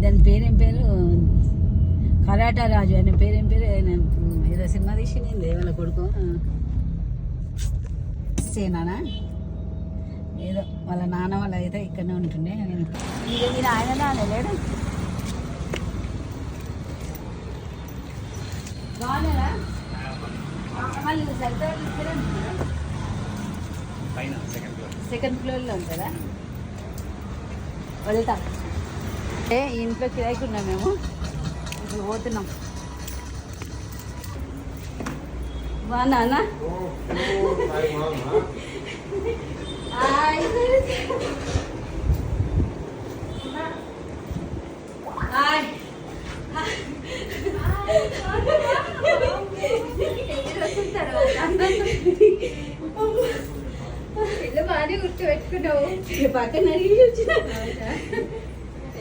దాని పేరేం పేరు, కరాటా రాజు ఆయన పేరేం పేరు, ఏదో సినిమా తీసింది వాళ్ళ కొడుకు సేనానా ఏదో, వాళ్ళ నాన్న వాళ్ళు అయితే ఇక్కడనే ఉంటుండే. నేను ఆయన నాన్న లేడు బాగున్నారా, వాళ్ళు ఇక్కడే ఉంటున్నారా, సెకండ్ ఫ్లోర్లో ఉంటారా? వెళ్తాం ఈ ఇంట్లో కిరాయికి ఉన్నాం మేము, ఇప్పుడు పోతున్నాం. బాగున్నా బాగానే గుర్తు పెట్టుకున్నావు, పక్కన అడిగి వచ్చిన